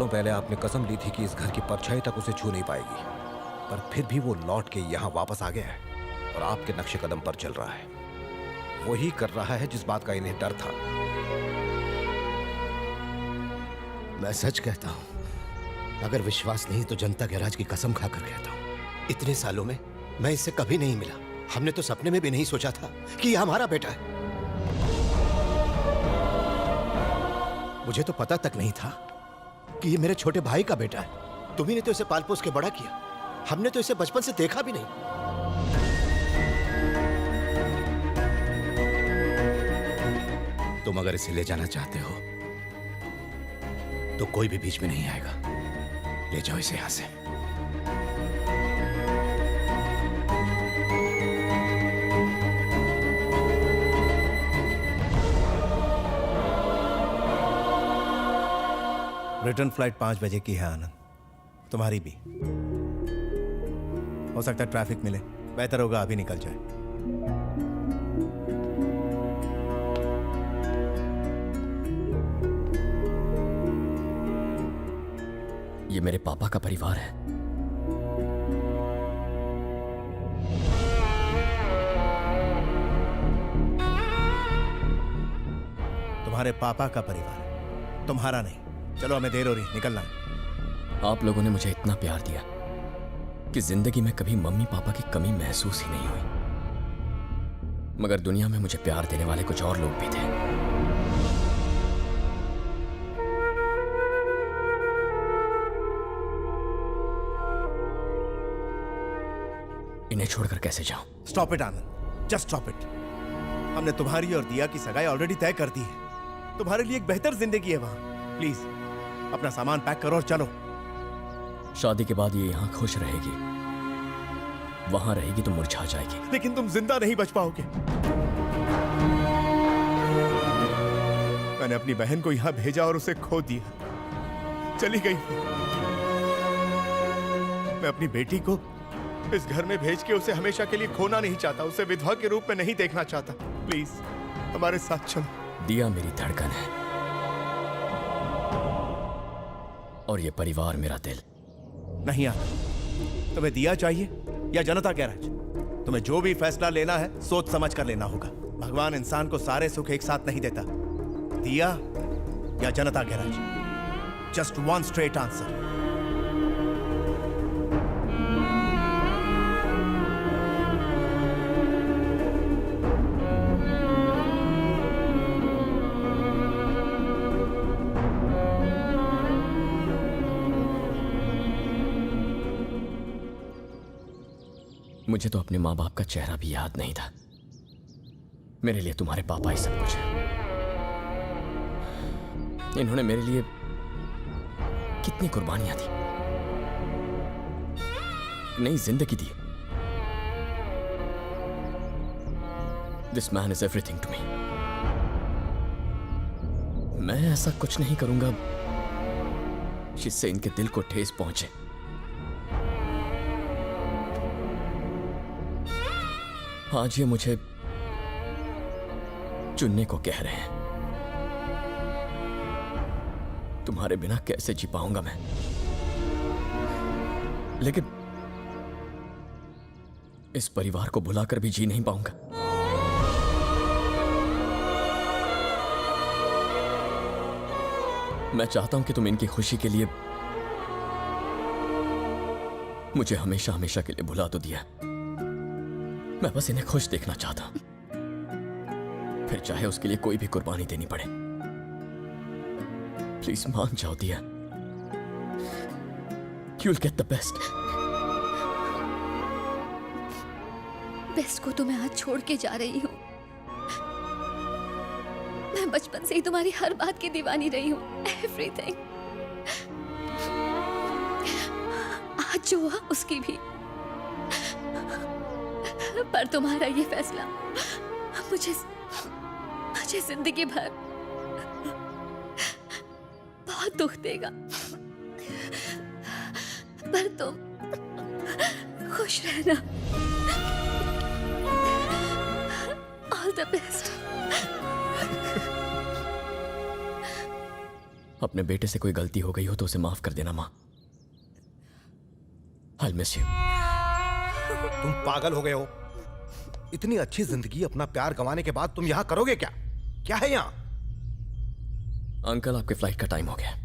सालों पहले आपने कसम ली थी कि इस घर की परछाई तक उसे छू नहीं पाएगी, पर फिर भी वो लौट के यहाँ वापस आ गया है और आपके नक्शे कदम पर चल रहा है। वही कर रहा है जिस बात का इन्हें डर था। मैं सच कहता हूं, अगर विश्वास नहीं तो जनता के राज की कसम खाकर कहता हूं, इतने सालों में मैं इससे कभी नहीं मिला। हमने तो सपने में भी नहीं सोचा था कि यह हमारा बेटा है। मुझे तो पता तक नहीं था कि ये मेरे छोटे भाई का बेटा है। तुम्ही ने तो इसे पाल पोस के बड़ा किया, हमने तो इसे बचपन से देखा भी नहीं। तुम अगर इसे ले जाना चाहते हो तो कोई भी बीच में नहीं आएगा। ले जाओ इसे यहां से। रिटर्न फ्लाइट 5 बजे की है आनंद, तुम्हारी भी। हो सकता है ट्रैफिक मिले, बेहतर होगा अभी निकल जाए। ये मेरे पापा का परिवार है। तुम्हारे पापा का परिवार है, तुम्हारा नहीं। चलो, हमें देर हो रही, निकलना है। आप लोगों ने मुझे इतना प्यार दिया कि जिंदगी में कभी मम्मी पापा की कमी महसूस ही नहीं हुई। मगर दुनिया में मुझे प्यार देने वाले कुछ और लोग भी थे। इन्हें छोड़कर कैसे जाऊं? Stop it Anand, just stop it. हमने तुम्हारी और दिया की सगाई ऑलरेडी तय कर दी है। तुम्हारे लिए एक बेहतर जिंदगी है वहां। प्लीज अपना सामान पैक करो और चलो। शादी के बाद ये यहां खुश रहेगी, वहां रहेगी तो मुरझा जाएगी। लेकिन तुम जिंदा नहीं बच पाओगे। मैंने अपनी बहन को यहां भेजा और उसे खो दिया, चली गई। मैं अपनी बेटी को इस घर में भेज के उसे हमेशा के लिए खोना नहीं चाहता, उसे विधवा के रूप में नहीं देखना चाहता। प्लीज हमारे साथ चलो। दिया मेरी धड़कन है और ये परिवार मेरा दिल। नहीं आता। तुम्हें दिया चाहिए या जनता गैराज? तुम्हें जो भी फैसला लेना है सोच समझ कर लेना होगा। भगवान इंसान को सारे सुख एक साथ नहीं देता। दिया या जनता garage? Just one straight answer. मुझे तो अपने माँ बाप का चेहरा भी याद नहीं था। मेरे लिए तुम्हारे पापा ही सब कुछ है। इन्होंने मेरे लिए कितनी कुर्बानियां दी, नई जिंदगी दी। This man is everything to me. मैं ऐसा कुछ नहीं करूंगा जिससे इनके दिल को ठेस पहुंचे। आज ये मुझे चुनने को कह रहे हैं। तुम्हारे बिना कैसे जी पाऊंगा मैं? लेकिन इस परिवार को भुलाकर भी जी नहीं पाऊंगा। मैं चाहता हूं कि तुम इनकी खुशी के लिए मुझे हमेशा हमेशा के लिए भुला तो दिया। मैं बस इन्हें खुश देखना चाहता हूं, फिर चाहे उसके लिए कोई भी कुर्बानी देनी पड़े। प्लीज मान जाओ दिया। You'll get the best. Best को तो मैं आज छोड़ के जा रही हूँ। मैं बचपन से ही तुम्हारी हर बात की दीवानी रही हूँ। एवरीथिंग। आज जो हुआ उसकी भी। पर तुम्हारा ये फैसला मुझे जिंदगी भर बहुत दुख देगा। पर तुम खुश रहना। All the best. अपने बेटे से कोई गलती हो गई हो तो उसे माफ कर देना माँ। I'll miss you। तुम पागल हो गए हो? इतनी अच्छी जिंदगी अपना प्यार गंवाने के बाद तुम यहां करोगे क्या? क्या है यहां? अंकल, आपके फ्लाइट का टाइम हो गया।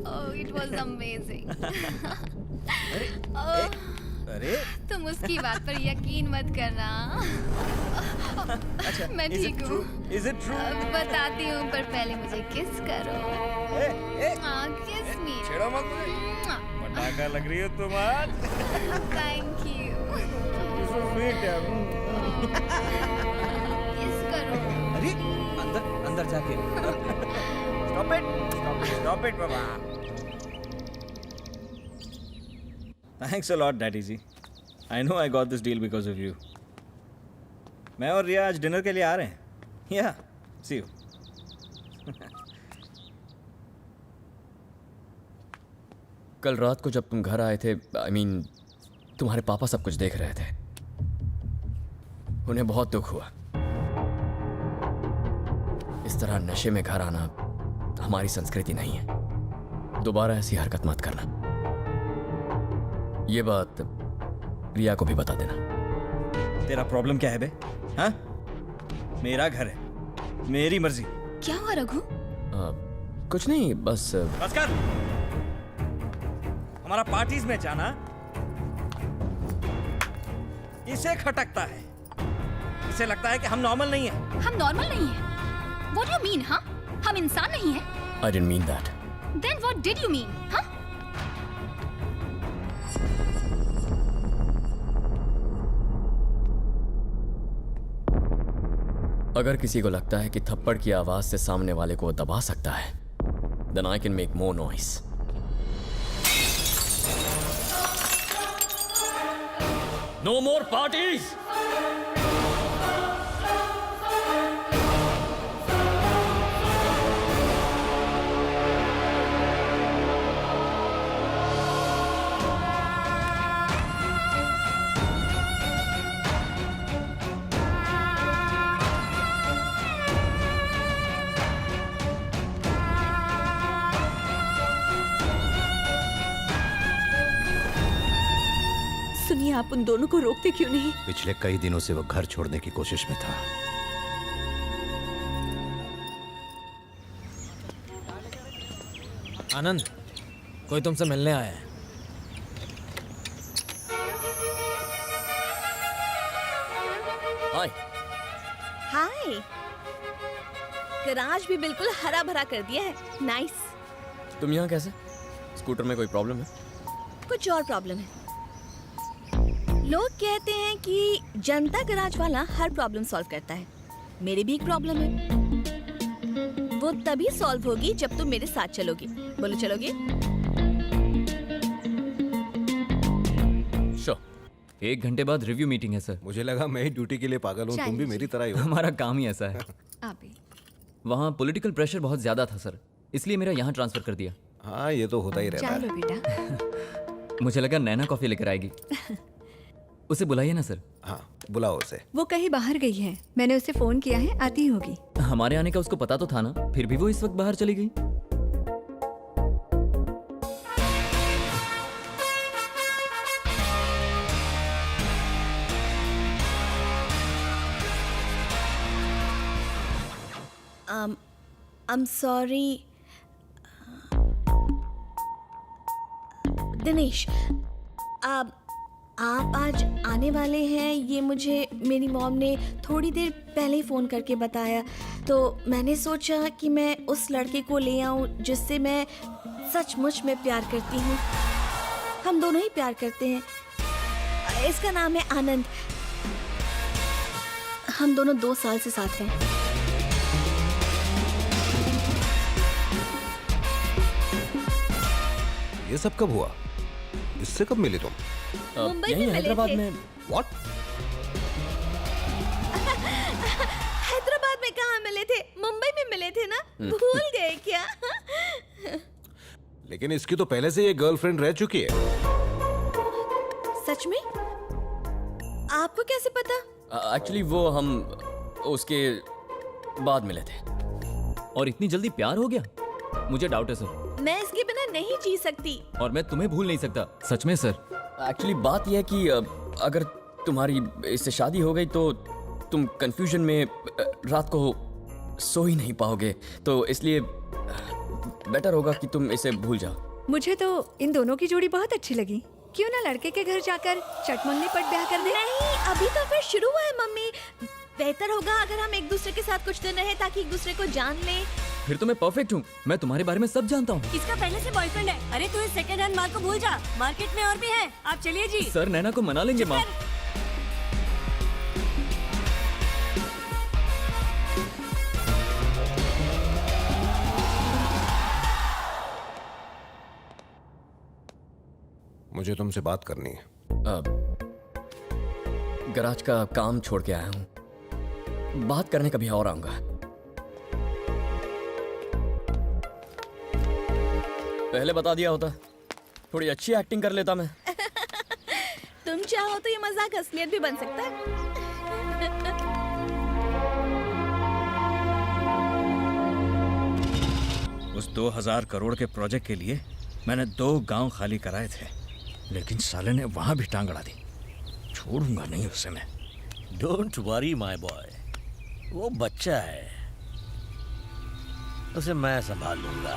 Oh, it was amazing. अरे तुम उसकी बात पर यकीन मत करना। मैं ठीक हूँ। Is it true? बताती हूँ, पर पहले मुझे किस करो। किस मी। छेड़ो मत मुझे। पटाखा लग रही हो तुम आज। Thank you. So sweet है। किस करो। अरे अंदर अंदर जाके। Stop it, Baba. Thanks a lot, Daddy ji. I know I got this deal because of you। मैं और रिया आज डिनर के लिए आ रहे हैं। Yeah, see you। कल रात को जब तुम घर आए थे, I mean, तुम्हारे पापा सब कुछ देख रहे थे। उन्हें बहुत दुख हुआ। इस तरह नशे में घर आना हमारी संस्कृति नहीं है। दोबारा ऐसी हरकत मत करना। ये बात रिया को भी बता देना। तेरा प्रॉब्लम क्या है बे? हाँ? मेरा घर है, मेरी मर्जी। क्या हुआ रघु? कुछ नहीं, बस बस कर। हमारा पार्टीज में जाना इसे खटकता है। इसे लगता है कि हम नॉर्मल नहीं है। हम नॉर्मल नहीं हैं। What do you mean, हाँ? हम इंसान नहीं हैं? I didn't mean that। Then what did you mean, हाँ? अगर किसी को लगता है कि थप्पड़ की आवाज से सामने वाले को दबा सकता है, then I can make more noise। No more parties! सुनिए, आप उन दोनों को रोकते क्यों नहीं? पिछले कई दिनों से वो घर छोड़ने की कोशिश में था। आनंद, कोई तुमसे मिलने आया है। हाय। हाय। गराज भी बिल्कुल हरा भरा कर दिया है। नाइस। तुम यहाँ कैसे? स्कूटर में कोई प्रॉब्लम है? कुछ और प्रॉब्लम है। लोग कहते हैं कि जनता गराज वाला हर प्रॉब्लम सॉल्व करता है। मेरी भी एक प्रॉब्लम है। वो तभी सॉल्व होगी जब तुम मेरे साथ चलोगे। बोलो, चलोगे? Sure। 1 घंटे बाद रिव्यू मीटिंग है सर। मुझे लगा मैं ही ड्यूटी के लिए पागल हूँ, तुम भी मेरी तरह ही हो। हमारा काम ही ऐसा है। आप भी। वहाँ पॉलिटिकल प्रेशर बहुत ज्यादा था सर, इसलिए मेरा यहाँ ट्रांसफर कर दिया। हाँ, ये तो होता ही रहता चाय है। लो बेटा। मुझे लगा नैना कॉफी लेकर आएगी। उसे बुलाइए ना सर। हाँ, बुलाओ उसे। वो कहीं बाहर गई है, मैंने उसे फोन किया है, आती होगी। हमारे आने का उसको पता तो था ना, फिर भी वो इस वक्त बाहर चली गई। I'm sorry। दिनेश, आप आज आने वाले हैं, ये मुझे मेरी मॉम ने थोड़ी देर पहले ही फ़ोन करके बताया। तो मैंने सोचा कि मैं उस लड़के को ले आऊं जिससे मैं सचमुच में प्यार करती हूँ। हम दोनों ही प्यार करते हैं। इसका नाम है आनंद। हम दोनों 2 साल से साथ हैं। ये सब कब हुआ? इससे कब मिली तुम? मुंबई यहीं में मिले हैदराबाद थे। में। व्हाट? हैदराबाद में कहाँ मिले थे? मुंबई में मिले थे ना? भूल गए क्या? लेकिन इसकी तो पहले से ये गर्लफ्रेंड रह चुकी है। सच में? आपको कैसे पता? एक्चुअली वो हम उसके बाद मिले थे। और इतनी जल्दी प्यार हो गया? मुझे डाउट है सर, मैं इसके बिना नहीं जी सकती। और मैं तुम्हें भूल नहीं सकता। सच में सर। एक्चुअली बात यह है कि अगर तुम्हारी इससे शादी हो गई तो तुम कंफ्यूजन में रात को सो ही नहीं पाओगे, तो इसलिए बेटर होगा कि तुम इसे भूल जाओ। मुझे तो इन दोनों की जोड़ी बहुत अच्छी लगी। क्यों ना लड़के के घर जाकर चटमंगनी पट ब्याह कर दे? नहीं, अभी तो फिर शुरू हुआ है मम्मी। बेहतर होगा अगर हम एक दूसरे के साथ कुछ दिन रहे ताकि एक दूसरे को जान लें। फिर तो मैं परफेक्ट हूँ। मैं तुम्हारे बारे में सब जानता हूँ। इसका पहले से बॉयफ्रेंड है। अरे तू इस सेकंड हैंड माल को भूल जा, मार्केट में और भी है। आप चलिए जी। सर नैना को मना लेंगे माँ। मुझे तुमसे बात करनी है। गराज का काम छोड़ के आया हूँ, बात करने कभी और आऊंगा। पहले बता दिया होता, थोड़ी अच्छी एक्टिंग कर लेता मैं। तुम चाहो तो ये मजाक असलियत भी बन सकता है। उस 2000 करोड़ के प्रोजेक्ट के लिए मैंने 2 गांव खाली कराए थे, लेकिन साले ने वहां भी टांग अड़ा दी। छोड़ूंगा नहीं उसे मैं। डोंट वरी माय बॉय, वो बच्चा है, उसे मैं संभाल लूंगा।